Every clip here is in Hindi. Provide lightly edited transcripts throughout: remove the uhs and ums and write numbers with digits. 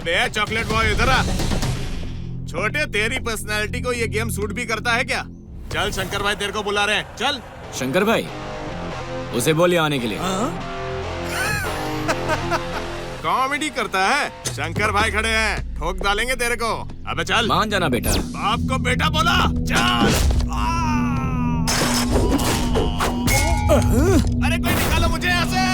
अबे चॉकलेट बॉय इधर आ। छोटे तेरी पर्सनालिटी को ये गेम सूट भी करता है क्या? चल शंकर भाई तेरे को बुला रहे हैं, चल। शंकर भाई, उसे बोलिए आने के लिए। कॉमेडी करता है। शंकर भाई खड़े हैं, ठोक डालेंगे तेरे को। अबे चल। मान जाना बेटा। बाप को बेटा बोला, चल। अरे कोई निकालो मुझे यहाँ से।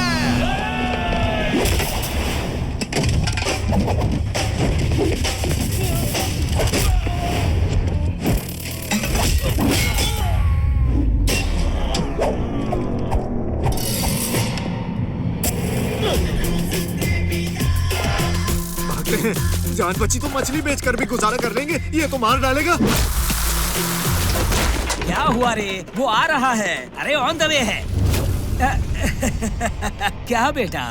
जान बची तो मछली बेचकर भी गुजारा कर लेंगे, ये तो मार डालेगा। क्या हुआ रे? वो आ रहा है। अरे ऑन द वे है। क्या बेटा,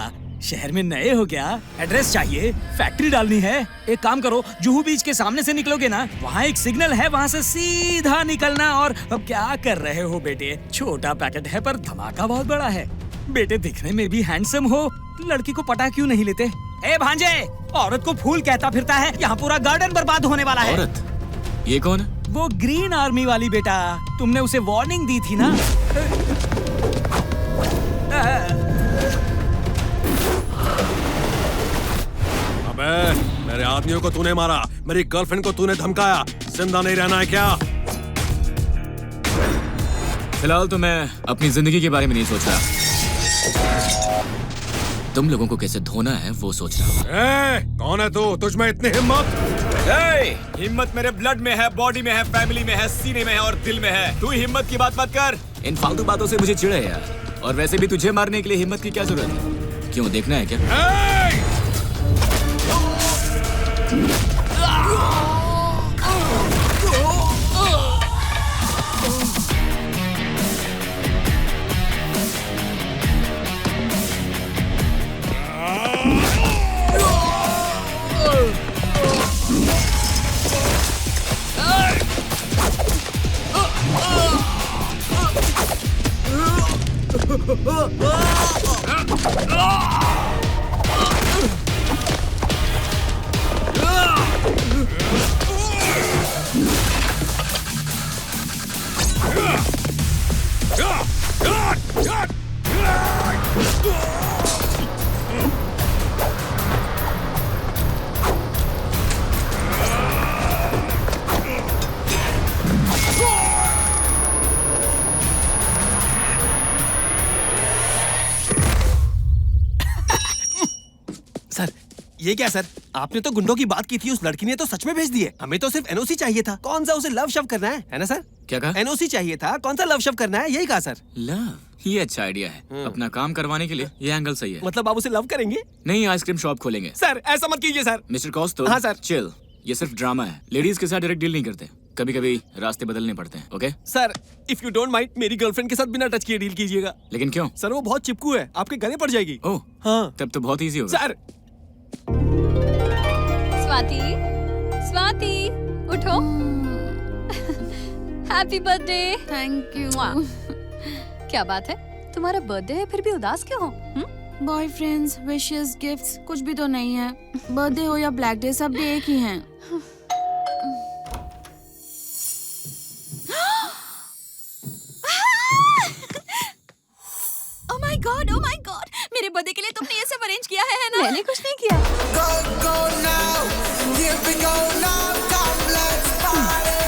शहर में नए हो क्या? एड्रेस चाहिए? फैक्ट्री डालनी है? एक काम करो, जुहू बीच के सामने से निकलोगे ना, वहाँ एक सिग्नल है, वहाँ से सीधा निकलना। और अब क्या कर रहे हो बेटे? छोटा पैकेट है पर धमाका बहुत बड़ा है। बेटे दिखने में भी हैंडसम हो, लड़की को पटा क्यों नहीं लेते? ए भांजे, औरत को फूल कहता फिरता है, यहाँ पूरा गार्डन बर्बाद होने वाला है। औरत? ये कौन है? वो ग्रीन आर्मी वाली बेटा, तुमने उसे वार्निंग दी थी ना? अबे, मेरे आदमियों को तूने मारा, मेरी गर्लफ्रेंड को तूने धमकाया, जिंदा नहीं रहना है क्या? फिलहाल तो मैं अपनी जिंदगी के बारे में नहीं सोच रहा, तुम लोगों को कैसे धोना है वो सोच रहा हूँ। कौन है तू? तुझ में इतनी हिम्मत? हिम्मत मेरे ब्लड में है, बॉडी में है, फैमिली में है, सीने में है और दिल में है। तू हिम्मत की बात मत कर। इन फालतू बातों से मुझे चिढ़ है यार। और वैसे भी तुझे मारने के लिए हिम्मत की क्या जरूरत है? क्यों, देखना है क्या? ये क्या सर, आपने तो गुंडों की बात की थी, उस लड़की ने तो सच में भेज दिए। हमें तो सिर्फ एनओसी चाहिए था। कौन सा उसे लव शव करना है ना सर? क्या कहा? एनओसी चाहिए था, कौन सा लव शव करना है, यही कहा सर। लव? ये अच्छा आइडिया है। अपना काम करवाने के लिए ये एंगल सही है। मतलब आप उसे लव करेंगे? नहीं, आइसक्रीम शॉप खोलेंगे। सर ऐसा मत कीजिए सर। मिस्टर कॉस्टो। हाँ सर। चिल, ये सिर्फ ड्रामा है। लेडीज के साथ डायरेक्ट डील नहीं करते, कभी कभी रास्ते बदलने पड़ते हैं। Okay sir, if you don't mind, मेरी गर्लफ्रेंड के साथ बिना टच किए डील कीजिएगा। लेकिन क्यों? सर वो बहुत चिपकू है, आपके गले पड़ जाएगी। ओह हाँ तब तो बहुत इजी होगा। सर। स्वाति, स्वाति, उठो। Happy birthday. Thank you. क्या बात है, तुम्हारा बर्थडे है फिर भी उदास क्यों हो? बॉयफ्रेंड्स, विशेस, गिफ्ट्स कुछ भी तो नहीं है। बर्थडे हो या ब्लैक डे, सब डे एक ही हैं। Oh my God, oh my God, मेरे बर्थडे के लिए तुमने ये सब अरेंज किया है ना? मैंने कुछ नहीं किया। Go, go now, here we go now, come let's party।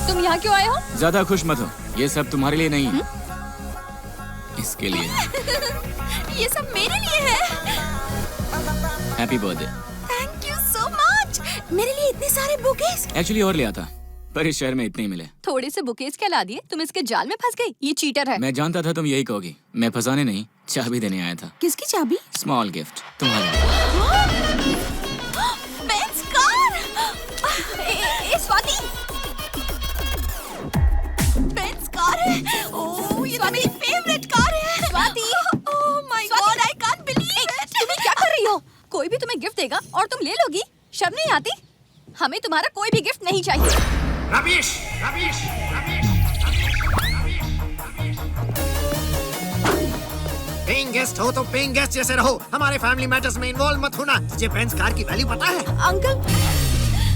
तुम यहाँ क्यों आए हो? ज्यादा खुश मत हो, ये सब तुम्हारे लिए नहीं है, इसके लिए। ये सब मेरे लिए है। Happy birthday. Thank you so much. मेरे लिए इतने सारे बुकेस। एक्चुअली और लिया था, पर इस शहर में इतने ही मिले। थोड़े से बुकेस क्या ला दिए? तुम इसके जाल में फंस गई। ये चीटर है। मैं जानता था तुम यही कहोगी। मैं फंसाने नहीं, चाबी देने आया था। किसकी चाबी? स्मॉल गिफ्ट तुम्हारा। Benz car. ए स्वाति, बेंज कार है। ओह ये तो मेरी फेवरेट कार है। Swati, oh my God, I can't believe it. तुम क्या कर रही हो? कोई भी तुम्हें गिफ्ट देगा और तुम ले लोगी? शर्म नहीं आती? हमें तुम्हारा कोई भी गिफ्ट नहीं चाहिए। रवीश, रवीश, रवीश, Bingo! गेस्ट हो तो पेइंग गेस्ट जैसे रहो, हमारे फैमिली मैटर्स में इन्वॉल्व मत होना। तुझे बेंज कार की वैल्यू पता है? अंकल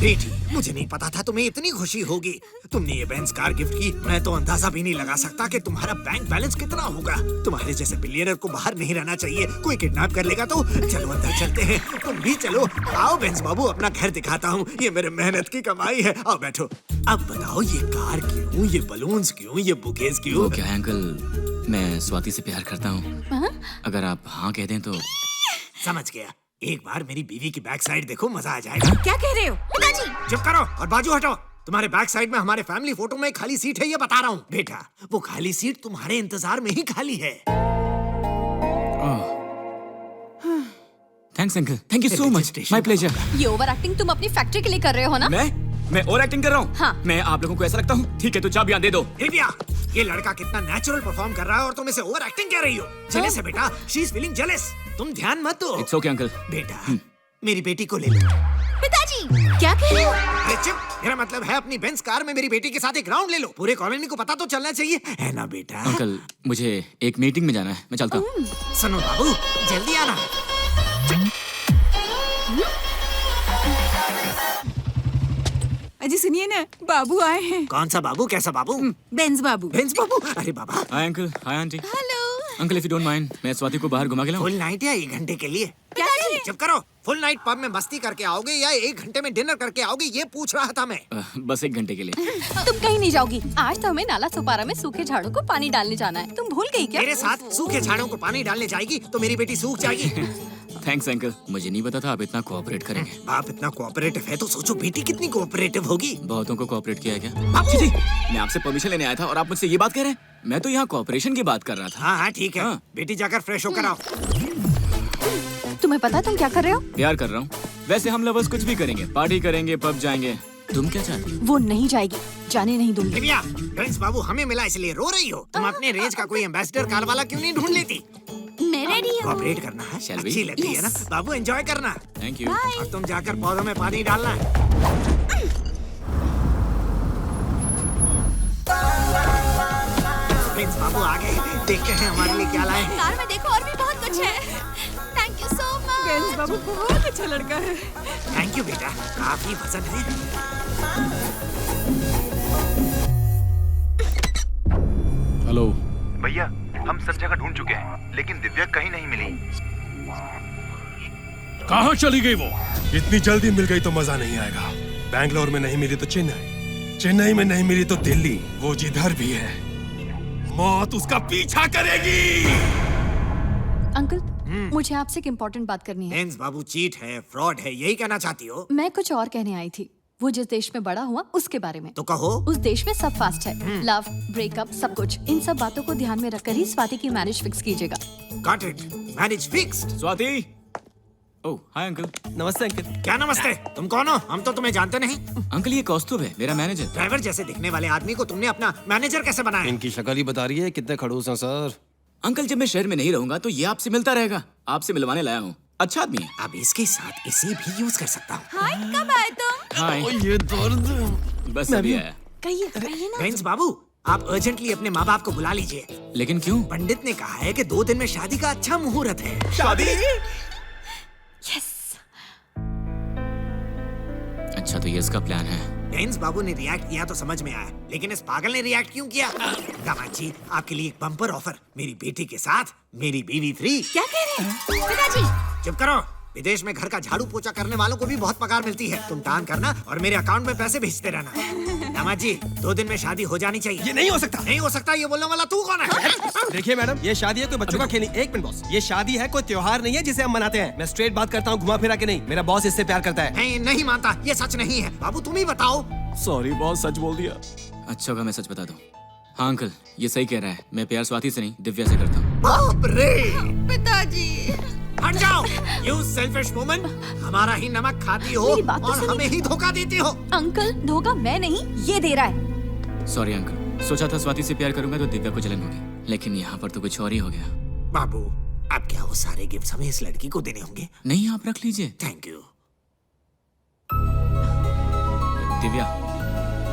बेटी, मुझे नहीं पता था तुम्हें इतनी खुशी होगी। तुमने ये बेंज कार गिफ्ट की, मैं तो अंदाजा भी नहीं लगा सकता कि तुम्हारा बैंक बैलेंस कितना होगा। तुम्हारे जैसे बिलियनर को बाहर नहीं रहना चाहिए, कोई किडनैप कर लेगा तो। चलो अंदर चलते हैं, तुम भी चलो। आओ बेंज बाबू, अपना घर दिखाता हूँ, ये मेरे मेहनत की कमाई है। आओ बैठो। अब बताओ ये कार क्यों, ये बलून्स क्यों, ये बुकेज क्यों? वो क्या है अंकल, मैं स्वाति से प्यार करता हूँ। अगर आप हाँ कह दें तो। समझ गया। एक बार मेरी बीवी की बैक साइड देखो, मजा आ जाएगा। क्या कह रहे हो पिताजी? चुप करो और बाजू हटो। तुम्हारे बैक साइड में हमारे फैमिली फोटो में खाली सीट है, ये बता रहा हूँ। बेटा, वो खाली सीट तुम्हारे इंतजार में ही खाली है। Thanks uncle, thank you so much, my pleasure. ये ओवर एक्टिंग तुम अपनी फैक्ट्री के लिए कर रहे हो ना? मैं और एक्टिंग कर रहा हूँ? हाँ। मैं आप लोगों को ऐसा लगता हूँ? ठीक है तो चाबियां दे दो। दिव्या, ये लड़का कितना नेचुरल परफॉर्म कर रहा है और तुम इसे ओवर एक्टिंग कह रही हो। जेलस है बेटा, शी इज फीलिंग जेलस। तुम ध्यान मत दो। It's okay uncle. बेटा, मेरी बेटी को ले लो। पिताजी क्या कह रहे हो? अरे चुप, मेरा मतलब है अपनी बेंज कार में मेरी बेटी के साथ एक राउंड ले लो। पूरे कॉलोनी को पता तो चलना चाहिए, है ना बेटा? अंकल, मुझे एक मीटिंग में जाना है, मैं चलता हूँ। सुनो बाबू, जल्दी आना। अजी सुनिए ना, बाबू आए हैं। कौन सा बाबू, कैसा बाबू? बेंज बाबू। बेंज बाबू? अरे बाबा। Hi uncle, hi aunty. Hello uncle if you don't mind, मैं स्वाति को बाहर घुमा के लाऊं? फुल नाइट या 1 घंटे के लिए? क्या कह रहे? चुप करो। फुल नाइट पब में मस्ती करके आओगे या 1 घंटे में डिनर करके आओगे, ये पूछ रहा था मैं। बस 1 घंटे के लिए। तुम कहीं नहीं जाओगी। आज तो हमें नाला सुपारा में सूखे झाड़ों को पानी डालने जाना है। तुम भूल गई क्या? मेरे साथ सूखे झाड़ों को पानी डालने जाएगी तो मेरी बेटी सूख जाएगी। थैंक्स अंकल, मुझे नहीं पता था आप इतना कोऑपरेट करेंगे। बाप इतना कोऑपरेटिव है तो सोचो बेटी कितनी कोऑपरेटिव होगी। बहुतों को कोऑपरेट किया है क्या? बाबू। जी, मैं आपसे परमिशन लेने आया था और आप मुझसे ये बात कह रहे हैं? मैं तो यहाँ कोऑपरेशन की बात कर रहा था। हाँ हाँ ठीक है। हाँ। बेटी जाकर फ्रेश होकर आओ। तुम्हें पता है तुम क्या कर रहे हो? प्यार कर रहा हूँ। वैसे हम लवर्स कुछ भी करेंगे, पार्टी करेंगे, पब जाएंगे। तुम क्या चाहती हो? वो नहीं जाएगी, जाने नहीं दूंगी। दिव्या, प्रिंस बाबू हमें मिला इसलिए रो रही हो? तुम अपने रेंज का कोई एम्बेसडर कार वाला क्यों नहीं ढूंढ लेती? मैं रेडी हूँ। कोऑपरेट करना है, Shall we? अच्छी लगती है ना बाबू, एंजॉय करना। Thank you. और तुम जाकर पौधों में पानी डालना। प्रिंस बाबू आ गए, देखते हैं हमारे लिए क्या लाए हैं। कार में देखो और भी बहुत कुछ है। Thank you so much. Benz बाबू बहुत अच्छा लड़का है। थैंक यू बेटा, काफी पसंद है। हेलो। भैया, हम सब जगह ढूंढ चुके हैं लेकिन दिव्या कहीं नहीं मिली। कहाँ चली गई वो? इतनी जल्दी मिल गई तो मजा नहीं आएगा। बैंगलोर में नहीं मिली तो चेन्नई, चेन्नई में नहीं मिली तो दिल्ली, वो जिधर भी है मौत उसका पीछा करेगी। अंकल, मुझे आपसे एक इम्पोर्टेंट बात करनी है। प्रिंस बाबू चीट है, फ्रॉड है, यही कहना चाहती हो? मैं कुछ और कहने आई थी। वो जिस देश में बड़ा हुआ उसके बारे में। तो कहो। उस देश में सब फास्ट है, लव, ब्रेकअप, सब कुछ। इन सब बातों को ध्यान में रखकर ही स्वाति की मैरिज फिक्स कीजिएगा। Got it, marriage fixed. Swati. Oh hi uncle. नमस्ते अंकल। क्या नमस्ते? तुम कौन हो? हम तो तुम्हें जानते नहीं। अंकल ये कौस्तुभ है, मेरा मैनेजर। ड्राइवर जैसे दिखने वाले आदमी को तुमने अपना मैनेजर कैसे बनाया? इनकी शक्ल ही बता रही है कितने खड़ूस हैं सर। अंकल जब मैं शहर में नहीं रहूंगा तो ये आपसे मिलता रहेगा। आपसे मिलवाने लाया हूँ, अच्छा आदमी है। अब इसके साथ इसे भी यूज कर सकता हूँ। हाय, कब आए तुम? हाय। ये दर्द। बस अभी आया। कहिए ना। प्रिंस बाबू, आप अर्जेंटली अपने माँ बाप को बुला लीजिए। लेकिन क्यों? पंडित ने कहा है कि 2 दिन में शादी का अच्छा मुहूर्त है। शादी? यस। अच्छा तो ये इसका प्लान है। प्रिंस बाबू ने रिएक्ट किया तो समझ में आया, लेकिन इस पागल ने रिएक्ट क्यों किया? दामाद जी, आपके लिए एक बम्पर ऑफर। मेरी बेटी के साथ मेरी बीवी फ्री। क्या कह रहे हैं? पिताजी। चुप करो। विदेश में घर का झाड़ू पोछा करने वालों को भी बहुत पगार मिलती है। तुम टान करना और मेरे अकाउंट में पैसे भेजते रहना। दामाद जी, 2 दिन में शादी हो जानी चाहिए। ये नहीं हो सकता। नहीं हो सकता, ये बोलने वाला तू कौन है? देखिए मैडम, ये शादी है कोई बच्चों का खेल नहीं। 1 मिनट बॉस, ये शादी है कोई त्योहार नहीं है जिसे हम मनाते हैं। मैं स्ट्रेट बात करता हूँ, घुमा फिरा के नहीं। मेरा बॉस इससे प्यार करता है। नहीं, नहीं मानता, ये सच नहीं है। बाबू तुम ही बताओ। सॉरी बॉस, सच बोल दिया। अच्छा होगा मैं सच बता दूं। हाँ अंकल, ये सही कह रहा है। मैं प्यार स्वाति से नहीं दिव्या से करता हूँ। बाप रे! पिताजी। हट जाओ, यू सेल्फिश वुमन। हमारा ही नमक खाती हो मेरी बात तो और सुनिए। हमें ही धोखा देती हो। अंकल, धोखा मैं नहीं, ये दे रहा है। सॉरी अंकल, सोचा था स्वाति से प्यार करूंगा तो दिव्या को जलन होगी, लेकिन यहाँ पर तो कुछ और ही हो गया। बाबू, अब क्या वो सारे गिफ्ट्स हमें इस लड़की को देने होंगे? नहीं आप रख लीजिए। Thank you. Divya,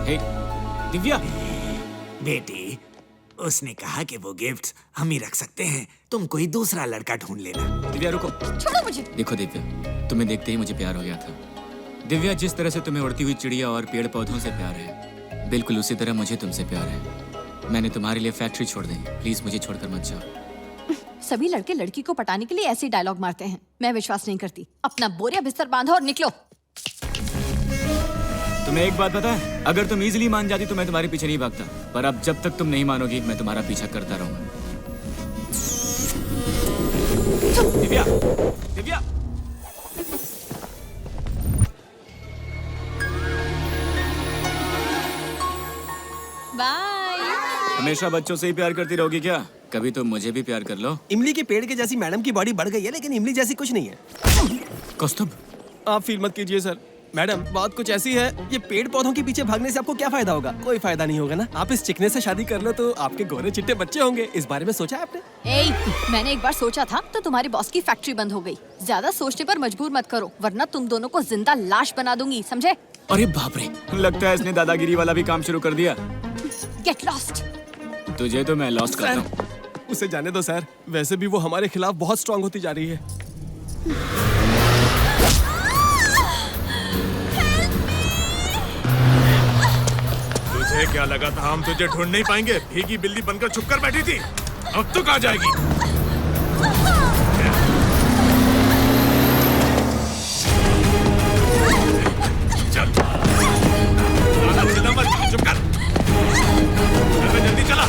hey Divya. बेटी, उसने कहा कि वो गिफ्ट हम ही रख सकते हैं, तुम कोई दूसरा लड़का ढूंढ लेना। दिव्या रुको। छोड़ो मुझे। देखो दिव्या, तुम्हें देखते ही मुझे प्यार हो गया था। दिव्या, जिस तरह से तुम्हें उड़ती हुई चिड़िया और पेड़ पौधों से प्यार है, बिल्कुल उसी तरह मुझे तुमसे प्यार है। मैंने तुम्हारे लिए फैक्ट्री छोड़ दी, प्लीज मुझे छोड़कर मत जाओ। सभी लड़के लड़की को पटाने के लिए ऐसे डायलॉग मारते हैं, मैं विश्वास नहीं करती। अपना बोरिया बिस्तर बांधो और निकलो। तुम्हें एक बात पता है, अगर तुम इजीली मान जाती तो मैं तुम्हारे पीछे नहीं भागता, पर अब जब तक तुम नहीं मानोगी मैं तुम्हारा पीछा करता रहूंगा। दिव्या, दिव्या। बाय। हमेशा बच्चों से ही प्यार करती रहोगी क्या? कभी तो मुझे भी प्यार कर लो। इमली के पेड़ के जैसी मैडम की बॉडी बढ़ गई है, लेकिन इमली जैसी कुछ नहीं है। कौस्तुभ, आप फील मत कीजिए सर। मैडम, बात कुछ ऐसी है, ये पेड़ पौधों के पीछे भागने से आपको क्या फायदा होगा? कोई फायदा नहीं होगा ना। आप इस चिकने से शादी कर लो तो आपके गोरे चिट्टे बच्चे होंगे। इस बारे में सोचा है आपने? मैंने एक बार सोचा था तो तुम्हारे बॉस की फैक्ट्री बंद हो गई। ज्यादा सोचने पर मजबूर मत करो, वरना तुम दोनों को जिंदा लाश बना दूंगी, समझे? अरे बाप रे, लगता है इसने दादागिरी वाला भी काम शुरू कर दिया। Get lost. तुझे तो मैं लॉस्ट करता हूँ। उसे जाने दो सर, वैसे भी वो हमारे खिलाफ बहुत स्ट्रांग होती जा रही है। तुझे क्या लगा था हम तुझे ढूंढ नहीं पाएंगे? भीगी बिल्ली बनकर छुप कर बैठी थी, अब तो कहाँ जाएगी? चल, ज्यादा चिल्ला मत, चुप कर। जल्दी चला।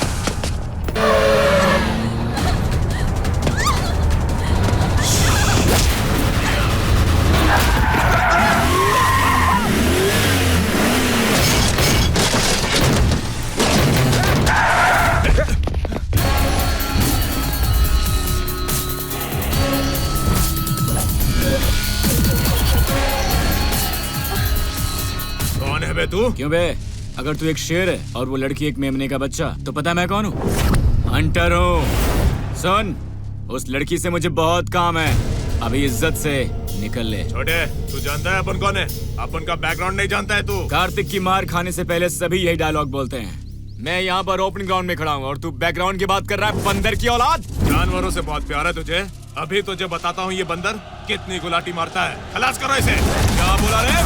कौन है बे तू? क्यों बे? अगर तू एक शेर है और वो लड़की एक मेमने का बच्चा, तो पता मैं कौन हूँ? हंटर हूँ। सुन, उस लड़की से मुझे बहुत काम है, अभी इज्जत से निकल ले। छोटे, तू जानता है अपन कौन है? अपन का बैकग्राउंड नहीं जानता है तू? कार्तिक की मार खाने से पहले सभी यही डायलॉग बोलते हैं। मैं यहाँ पर ओपन ग्राउंड में खड़ा हूँ और तू बैकग्राउंड की बात कर रहा है, बंदर की औलाद। जानवरों से बहुत प्यार है तुझे। अभी तुझे बताता हूँ ये बंदर कितनी गुलाटी मारता है। खलास करो इसे। क्या बोला रे?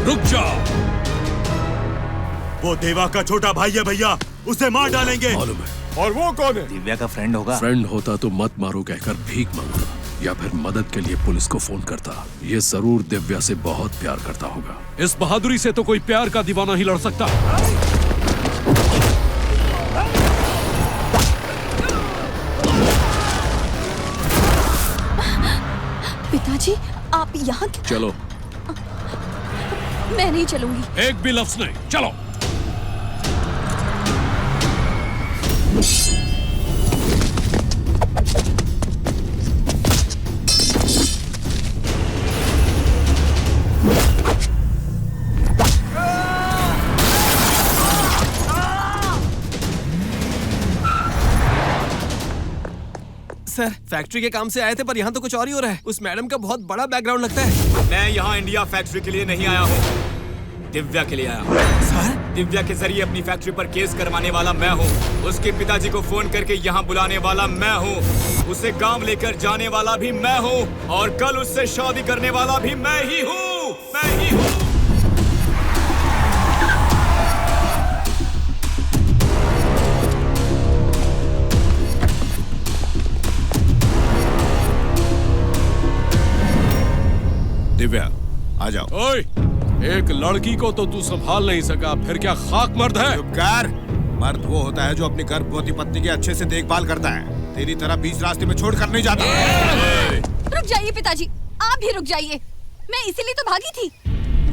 रुक जाओ। वो देवा का छोटा भाई है भैया, उसे मार डालेंगे। मालूम है। और वो कौन है? दिव्या का फ्रेंड होगा। फ्रेंड होता तो मत मारो कहकर भीख मांगता, या फिर मदद के लिए पुलिस को फोन करता। ये जरूर दिव्या से बहुत प्यार करता होगा। इस बहादुरी से तो कोई प्यार का दीवाना ही लड़ सकता। पिताजी, आप यहाँ? चलो। मैं नहीं चलूंगी। एक भी लफ्ज नहीं, चलो। सर, फैक्ट्री के काम से आए थे, पर यहाँ तो कुछ और ही हो रहा है। उस मैडम का बहुत बड़ा बैकग्राउंड लगता है। मैं यहाँ इंडिया फैक्ट्री के लिए नहीं आया हूँ, दिव्या के लिए आया हूँ। सर, दिव्या के जरिए अपनी फैक्ट्री पर केस करवाने वाला मैं हूँ। उसके पिताजी को फोन करके यहाँ बुलाने वाला मैं हूँ। उसे गांव लेकर जाने वाला भी मैं हूँ, और कल उससे शादी करने वाला भी मैं ही हूँ। मैं ही हूँ। आ जाओ। ओए, एक लड़की को तो तू संभाल नहीं सका, फिर क्या खाक मर्द है? चुप कर। मर्द वो होता है जो अपनी गर्भवती पत्नी की अच्छे से देखभाल करता है। तेरी तरह बीच रास्ते में छोड़ कर नहीं जाता। रुक जाइए पिताजी, आप भी रुक जाइए। मैं इसीलिए तो भागी थी।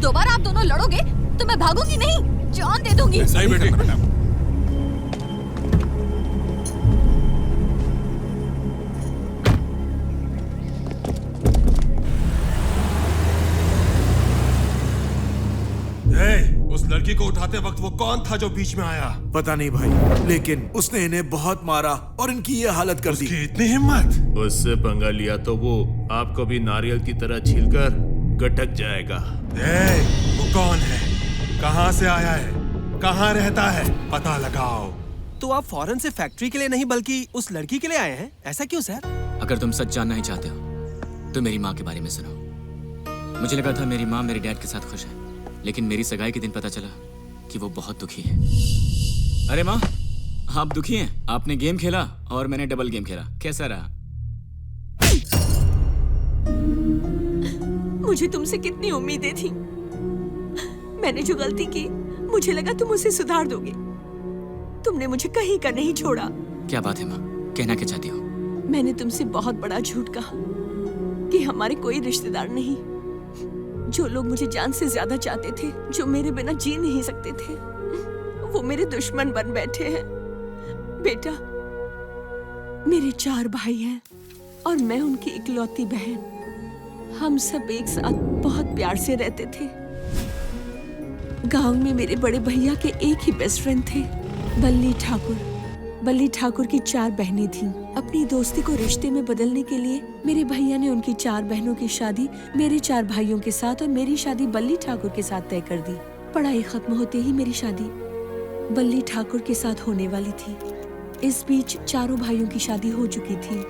दोबारा आप दोनों लड़ोगे तो मैं भागूंगी नहीं, जान दे दूंगी। नहीं बेटी। उस लड़की को उठाते वक्त वो कौन था जो बीच में आया? पता नहीं भाई, लेकिन उसने इन्हें बहुत मारा और इनकी ये हालत कर दी। इतनी हिम्मत! उससे पंगा लिया तो वो आपको भी नारियल की तरह छीलकर गटक जाएगा। वो कौन है? कहाँ से आया है? कहाँ रहता है? पता लगाओ। तो आप फॉरेन से फैक्ट्री के लिए नहीं बल्कि उस लड़की के लिए आए हैं, ऐसा क्यों सर? अगर तुम सच जानना ही चाहते हो तो मेरी माँ के बारे में सुनो। मुझे लगा था मेरी माँ मेरे डैड के साथ खुश है, लेकिन मेरी सगाई के दिन पता चला कि वो बहुत दुखी है। अरे माँ, आप दुखी हैं? आपने गेम खेला और मैंने डबल गेम खेला, कैसा रहा? मुझे तुमसे कितनी उम्मीदें थी। मैंने जो गलती की, मुझे लगा तुम उसे सुधार दोगे। तुमने मुझे कहीं का नहीं छोड़ा। क्या बात है माँ, कहना क्या चाहती हो? मैंने तुमसे बहुत बड़ा झूठ कहा कि हमारे कोई रिश्तेदार नहीं। जो लोग मुझे जान से ज्यादा चाहते थे, जो मेरे बिना जी नहीं सकते थे, वो मेरे दुश्मन बन बैठे हैं। बेटा, मेरे 4 भाई हैं और मैं उनकी इकलौती बहन। हम सब एक साथ बहुत प्यार से रहते थे। गांव में मेरे बड़े भैया के एक ही बेस्ट फ्रेंड थे, बल्ली ठाकुर। बल्ली ठाकुर की 4 बहनें थीं। अपनी दोस्ती को रिश्ते में बदलने के लिए मेरे भैया ने उनकी 4 बहनों की शादी मेरे 4 भाइयों के साथ और मेरी शादी बल्ली ठाकुर के साथ तय कर दी। पढ़ाई खत्म होते ही मेरी शादी बल्ली ठाकुर के साथ होने वाली थी। इस बीच चारों भाइयों की शादी हो चुकी थी,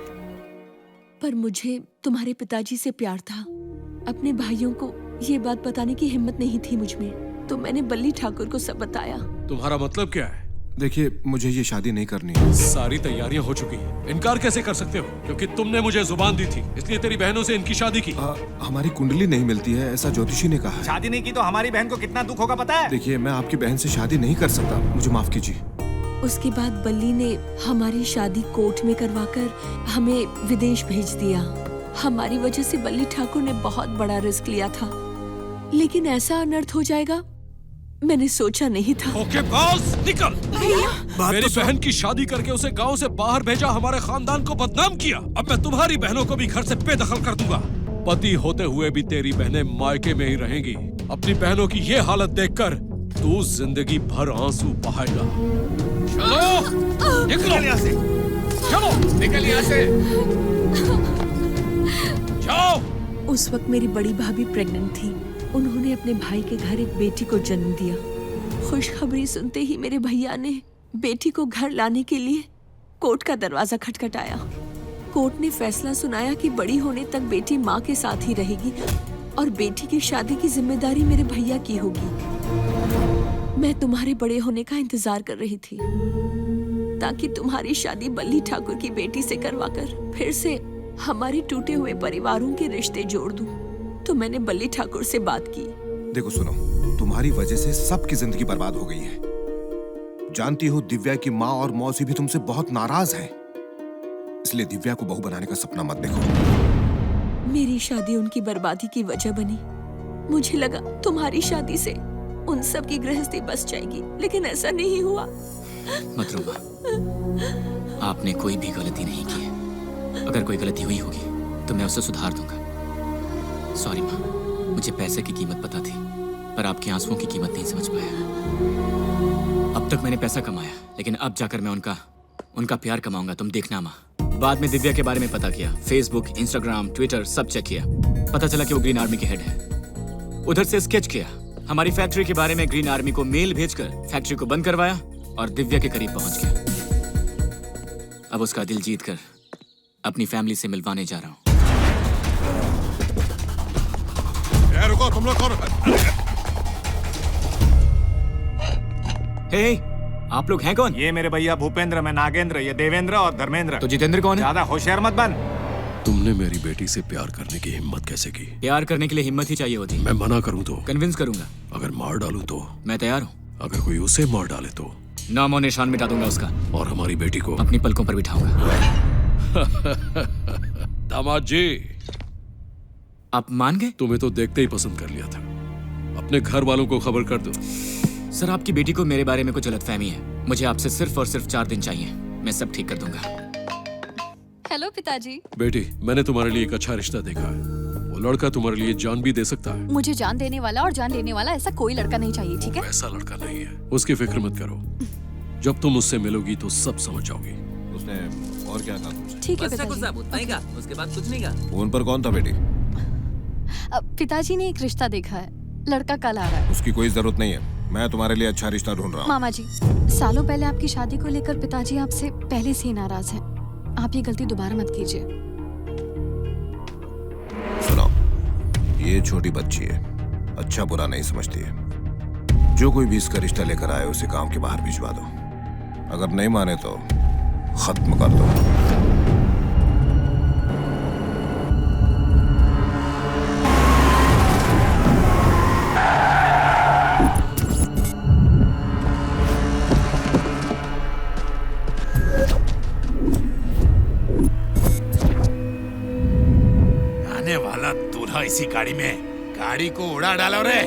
पर मुझे तुम्हारे पिताजी से प्यार था। अपने भाइयों को ये बात बताने की हिम्मत नहीं थी मुझ में, तो मैंने बल्ली ठाकुर को सब बताया। तुम्हारा मतलब क्या है? देखिए, मुझे ये शादी नहीं करनी है। सारी तैयारियां हो चुकी हैं। इनकार कैसे कर सकते हो? क्योंकि तुमने मुझे जुबान दी थी, इसलिए तेरी बहनों से इनकी शादी की। हमारी कुंडली नहीं मिलती है, ऐसा ज्योतिषी ने कहा है। शादी नहीं की तो हमारी बहन को कितना दुख होगा पता है? देखिए, मैं आपकी बहन से शादी नहीं कर सकता, मुझे माफ कीजिए। उसके बाद बल्ली ने हमारी शादी कोर्ट में करवाकर हमें विदेश भेज दिया। हमारी वजह से बल्ली ठाकुर ने बहुत बड़ा रिस्क लिया था, लेकिन ऐसा अनर्थ हो जाएगा मैंने सोचा नहीं था। ओके बॉस, निकल। मेरी बहन की शादी करके उसे गांव से बाहर भेजा, हमारे खानदान को बदनाम किया। अब मैं तुम्हारी बहनों को भी घर से बेदखल कर दूंगा। पति होते हुए भी तेरी बहनें मायके में ही रहेंगी। अपनी बहनों की ये हालत देखकर तू जिंदगी भर आंसू बहाएगा। चलो निकलो यहाँ से, चलो निकल यहाँ से, जाओ। उस वक्त मेरी बड़ी भाभी प्रेग्नेंट थी। उन्होंने अपने भाई के घर एक बेटी को जन्म दिया। खुशखबरी सुनते ही मेरे भैया ने बेटी को घर लाने के लिए कोर्ट का दरवाजा खटखटाया। कोर्ट ने फैसला सुनाया कि बड़ी होने तक बेटी माँ के साथ ही रहेगी और बेटी की शादी की जिम्मेदारी मेरे भैया की होगी। मैं तुम्हारे बड़े होने का इंतजार कर रही थी ताकि तुम्हारी शादी बल्ली ठाकुर की बेटी से करवाकर फिर से हमारे टूटे हुए परिवारों के रिश्ते जोड़ दूं। तो मैंने बल्ली ठाकुर से बात की। देखो सुनो, तुम्हारी वजह से सबकी जिंदगी बर्बाद हो गई है। जानती हो, दिव्या की माँ और मौसी भी तुमसे बहुत नाराज हैं। इसलिए दिव्या को बहू बनाने का सपना मत देखो। मेरी शादी उनकी बर्बादी की वजह बनी। मुझे लगा तुम्हारी शादी से उन सब की गृहस्थी बस जाएगी, लेकिन ऐसा नहीं हुआ। मत रो माँ, आपने कोई भी गलती नहीं की है। अगर कोई गलती हुई होगी तो मैं उसे सुधार दूंगा। सॉरी माँ, मुझे पैसे की कीमत पता थी, पर आपके आंसुओं की कीमत नहीं समझ पाया। अब तक मैंने पैसा कमाया, लेकिन अब जाकर मैं उनका प्यार कमाऊंगा। तुम देखना माँ। बाद में दिव्या के बारे में पता किया, फेसबुक, इंस्टाग्राम, ट्विटर सब चेक किया। पता चला कि वो ग्रीन आर्मी के हेड है। उधर से स्केच किया, हमारी फैक्ट्री के बारे में ग्रीन आर्मी को मेल भेजकर फैक्ट्री को बंद करवाया और दिव्या के करीब पहुंच गया। अब उसका दिल जीत कर अपनी फैमिली से मिलवाने जा रहा हूँ। रुको, तुम लोग कौन? हे, आप लोग हैं कौन? ये मेरे भैया भूपेंद्र, मैं नागेंद्र, ये देवेंद्र और धर्मेंद्र। तो जितेंद्र कौन है? ज्यादा होशियार मत बन। तुमने मेरी बेटी से प्यार करने की हिम्मत कैसे की? प्यार करने के लिए हिम्मत ही चाहिए होती। मैं मना करूं तो? कन्विंस करूंगा। अगर मार डालूं तो? मैं तैयार हूँ। अगर कोई उसे मार डाले तो? नामो निशान मिटा दूंगा उसका। और हमारी बेटी को? अपनी पलकों पर बिठाऊंगा। दामाद जी, आप मान गए? तुम्हें तो देखते ही पसंद कर लिया था। अपने घर वालों को खबर कर दो। सर, आपकी बेटी को मेरे बारे में कुछ गलतफहमी है। मुझे आपसे सिर्फ और सिर्फ 4 दिन चाहिए। मैं सब ठीक कर दूंगा। हेलो पिताजी। बेटी, मैंने तुम्हारे लिए एक अच्छा रिश्ता देखा है। वो लड़का तुम्हारे लिए जान भी दे सकता है। मुझे जान देने वाला और जान लेने वाला ऐसा कोई लड़का नहीं चाहिए, ठीक है? ऐसा लड़का नहीं है, उसकी फिक्र मत करो। जब तुम उससे मिलोगी तो सब समझ जाओगी। उसने और क्या कहा तुमसे? ठीक है बस पिताजी। कुछ उतना ही कहा, उसके बाद कुछ नहीं कहा। फोन पर कौन था बेटी? पिताजी ने एक रिश्ता देखा है, लड़का कल आ रहा है। उसकी कोई जरूरत नहीं है, मैं तुम्हारे लिए अच्छा रिश्ता ढूंढ रहा हूँ। मामा जी, सालों पहले आपकी शादी को लेकर पिताजी आपसे पहले से ही नाराज हैं। आप ये गलती दोबारा मत कीजिए। सुनो, ये छोटी बच्ची है, अच्छा बुरा नहीं समझती है। जो कोई भी इसका रिश्ता लेकर आए उसे गांव के बाहर भिजवा दो। अगर नहीं माने तो खत्म कर दो। आने वाला दूल्हा इसी गाड़ी में, गाड़ी को उड़ा डालो रे।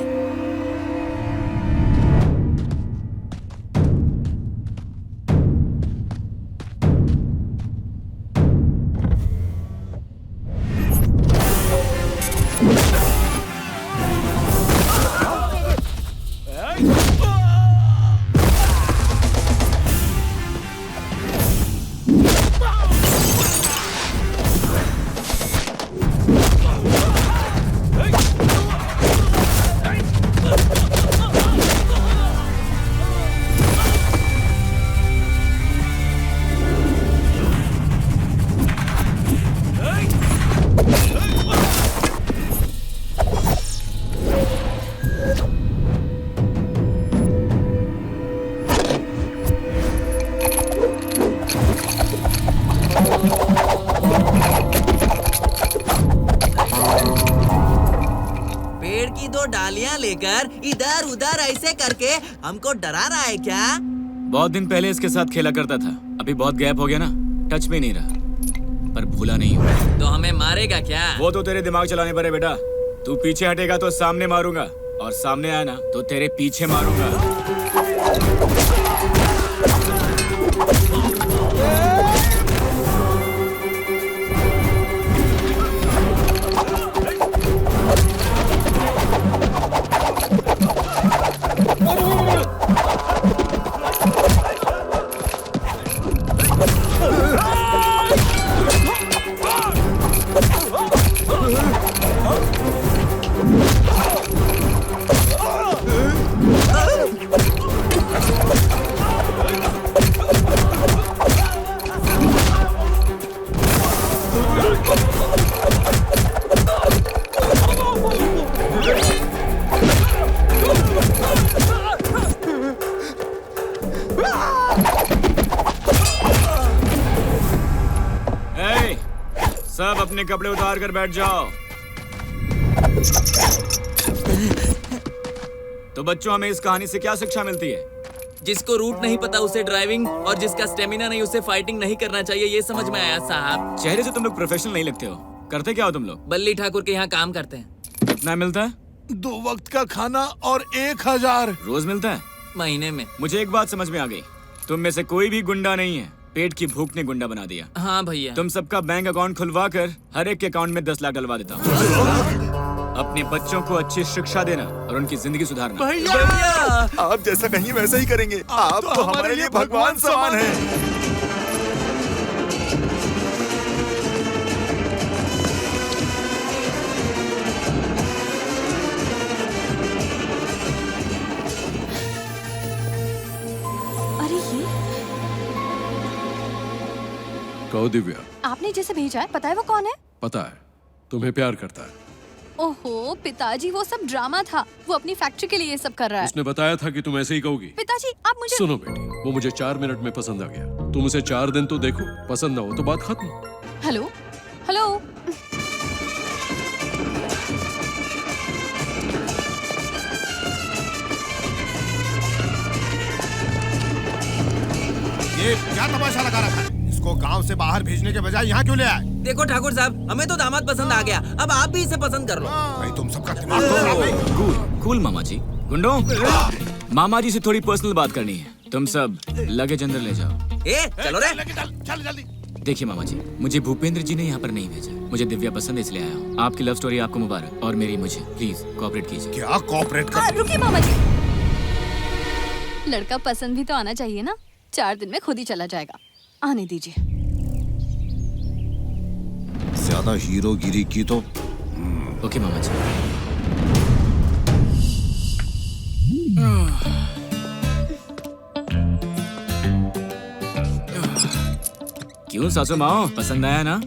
पेड़ की 2 डालियां लेकर इधर उधर ऐसे करके हमको डरा रहा है क्या? बहुत दिन पहले इसके साथ खेला करता था, अभी बहुत गैप हो गया ना, टच में नहीं रहा, पर भूला नहीं हूँ। तो हमें मारेगा क्या? वो तो तेरे दिमाग चलाने पर है बेटा। तू पीछे हटेगा तो सामने मारूंगा, और सामने आया ना तो तेरे पीछे मारूंगा। सब अपने कपड़े उतार कर बैठ जाओ। तो बच्चों, हमें इस कहानी से क्या शिक्षा मिलती है? जिसको रूट नहीं पता उसे ड्राइविंग, और जिसका स्टेमिना नहीं उसे फाइटिंग नहीं करना चाहिए, ये समझ में आया साहब। चेहरे से तुम लोग प्रोफेशनल नहीं लगते हो। करते क्या हो तुम लोग? बल्ली ठाकुर के यहाँ काम करते हैं। कितना मिलता है? 2 वक्त का खाना और 1000 रोज मिलता है? महीने में। मुझे एक बात समझ में आ गई, तुम में से कोई भी गुंडा नहीं है, पेट की भूख ने गुंडा बना दिया। हाँ भैया। तुम सबका बैंक अकाउंट खुलवा कर हर एक के अकाउंट में 10 लाख डलवा देता हूँ। अपने बच्चों को अच्छी शिक्षा देना और उनकी जिंदगी सुधारना। भैया, आप जैसा कहीं वैसा ही करेंगे। आप तो हमारे लिए भगवान समान हैं। अरे ये कहो दिव्या। आपने जैसे भेजा है, पता है वो कौन है? पता है, तुम्हें प्यार करता है। ओहो पिताजी, वो सब ड्रामा था। वो अपनी फैक्ट्री के लिए ये सब कर रहा है। उसने बताया था कि तुम ऐसे ही कहोगी। पिताजी, आप मुझे सुनो बेटी, वो मुझे 4 मिनट में पसंद आ गया। तुम उसे 4 दिन तो देखो, पसंद ना हो तो बात खत्म। हेलो हेलो क्या तमाशा लगा रखा है? इसको गांव से बाहर भेजने के बजाय यहाँ क्यों ले आए? देखो ठाकुर साहब, हमें तो दामाद पसंद आ गया, अब आप भी इसे पसंद कर लो। भाई तुम सबका दिमाग तो खराब नहीं? कूल कूल मामा जी। गुंडो, मामा जी से थोड़ी पर्सनल बात करनी है। तुम सब लगेज अंदर ले जाओ। चलो रे। चल जल्दी। देखिए मामा जी, मुझे भूपेंद्र जी ने यहाँ पर नहीं भेजा। मुझे दिव्या पसंद है इसलिए आया हूँ। आपकी लव स्टोरी आपको मुबारक, और मेरी मुझे। प्लीज कोऑपरेट कीजिए। क्या कोऑपरेट कर? रुकिए मामा जी, लड़का पसंद भी तो आना चाहिए ना। 4 दिन में खुद ही चला जाएगा, आने दीजिए। ज्यादा हीरोगिरी की तो। ओके मामा जी। क्यों सासू माँ, पसंद आया ना?